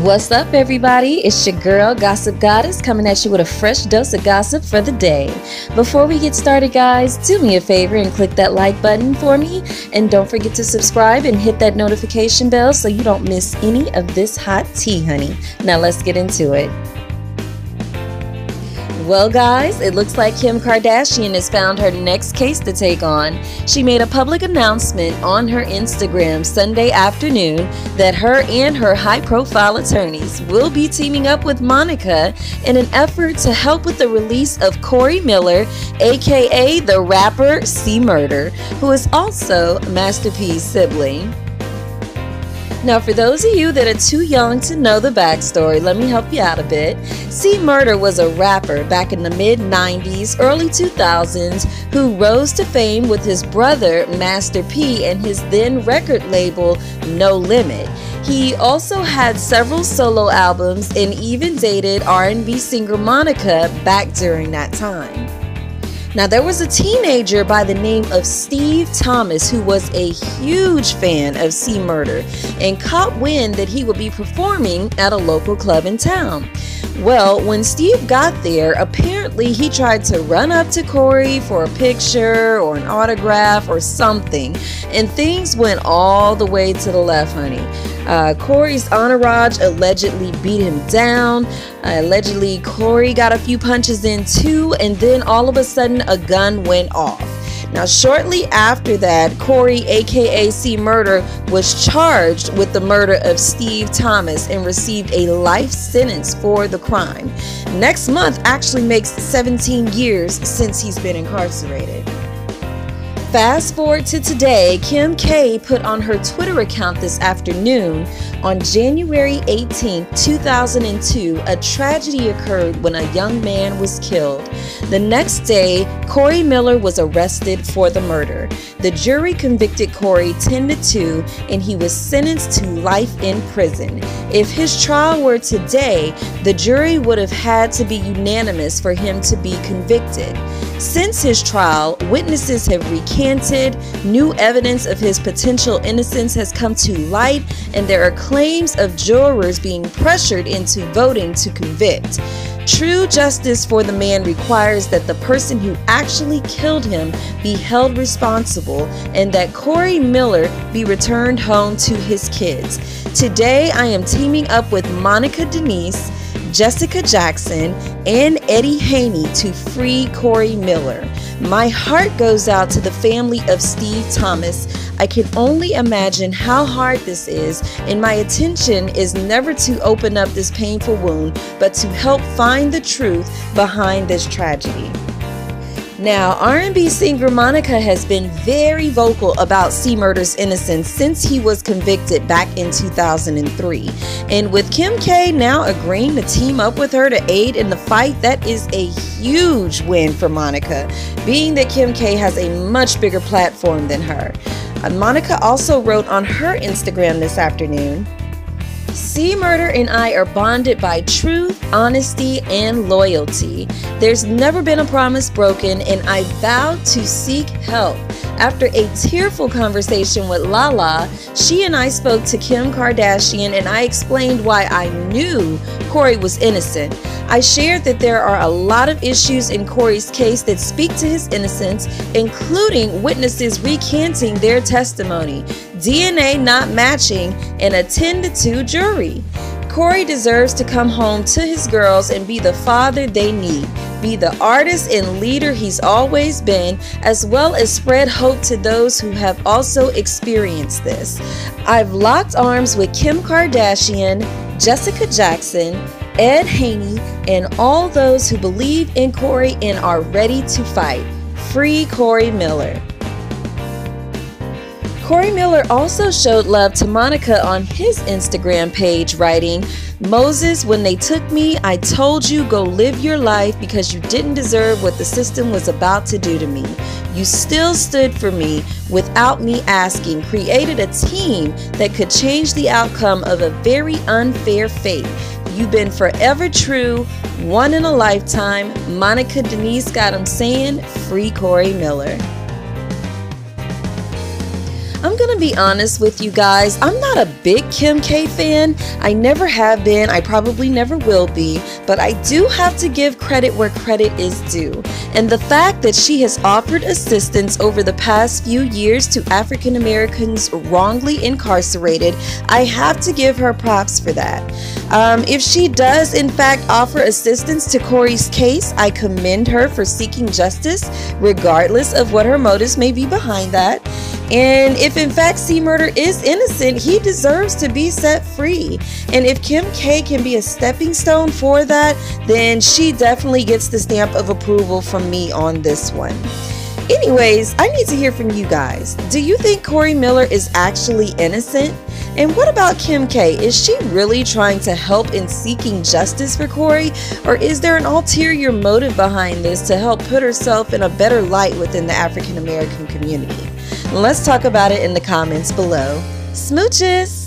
What's up, everybody? It's your girl, Gossip Goddess, coming at you with a fresh dose of gossip for the day. Before we get started, guys, do me a favor and click that like button for me. And don't forget to subscribe and hit that notification bell so you don't miss any of this hot tea, honey. Now let's get into it. Well, guys, it looks like Kim Kardashian has found her next case to take on. She made a public announcement on her Instagram Sunday afternoon that her and her high-profile attorneys will be teaming up with Monica in an effort to help with the release of Corey Miller, aka the rapper C Murder, who is also Master P's sibling. Now, for those of you that are too young to know the backstory, let me help you out a bit. C Murder was a rapper back in the mid-90s, early 2000s, who rose to fame with his brother Master P and his then record label No Limit. He also had several solo albums and even dated R&B singer Monica back during that time. Now, there was a teenager by the name of Steve Thomas who was a huge fan of C Murder and caught wind that he would be performing at a local club in town. Well, when Steve got there, apparently he tried to run up to Corey for a picture or an autograph or something, and things went all the way to the left, honey. Corey's entourage allegedly beat him down. Allegedly, Corey got a few punches in too, and then all of a sudden a gun went off. Now, shortly after that, Corey, aka C Murder, was charged with the murder of Steve Thomas and received a life sentence for the crime. Next month actually makes 17 years since he's been incarcerated. Fast forward to today, Kim K put on her Twitter account this afternoon, on January 18, 2002, a tragedy occurred when a young man was killed. The next day, Corey Miller was arrested for the murder. The jury convicted Corey 10-2, and he was sentenced to life in prison. If his trial were today, the jury would have had to be unanimous for him to be convicted. Since his trial, witnesses have recanted, new evidence of his potential innocence has come to light, and there are claims of jurors being pressured into voting to convict. True justice for the man requires that the person who actually killed him be held responsible and that Corey Miller be returned home to his kids. Today, I am teaming up with Monica Denise, Jessica Jackson, and Eddie Haney to free Corey Miller. My heart goes out to the family of Steve Thomas. I can only imagine how hard this is, and my intention is never to open up this painful wound, but to help find the truth behind this tragedy. Now, R&B singer Monica has been very vocal about C Murder's innocence since he was convicted back in 2003. And with Kim K now agreeing to team up with her to aid in the fight, that is a huge win for Monica, being that Kim K has a much bigger platform than her. Monica also wrote on her Instagram this afternoon, C Murder and I are bonded by truth, honesty, and loyalty. There's never been a promise broken, and I vowed to seek help. After a tearful conversation with Lala, she and I spoke to Kim Kardashian, and I explained why I knew Corey was innocent. I shared that there are a lot of issues in Corey's case that speak to his innocence, including witnesses recanting their testimony, DNA not matching, and a 10-2 jury. Corey deserves to come home to his girls and be the father they need, be the artist and leader he's always been, as well as spread hope to those who have also experienced this. I've locked arms with Kim Kardashian, Jessica Jackson, Ed Haney, and all those who believe in Corey and are ready to fight. Free Corey Miller. Corey Miller also showed love to Monica on his Instagram page, writing, "Moses, when they took me, I told you go live your life because you didn't deserve what the system was about to do to me. You still stood for me without me asking, created a team that could change the outcome of a very unfair fate. You've been forever true, one in a lifetime. Monica Denise got him saying, free Corey Miller. I'm gonna be honest with you guys, I'm not a big Kim K fan. I never have been, I probably never will be, but I do have to give credit where credit is due. And the fact that she has offered assistance over the past few years to African Americans wrongly incarcerated, I have to give her props for that. If she does in fact offer assistance to Corey's case, I commend her for seeking justice, regardless of what her motives may be behind that. And if in fact C. Murder is innocent, he deserves to be set free. And if Kim K can be a stepping stone for that, then she definitely gets the stamp of approval from me on this one. Anyways, I need to hear from you guys. Do you think Corey Miller is actually innocent? And what about Kim K? Is she really trying to help in seeking justice for Corey? Or is there an ulterior motive behind this to help put herself in a better light within the African American community? Let's talk about it in the comments below. Smooches!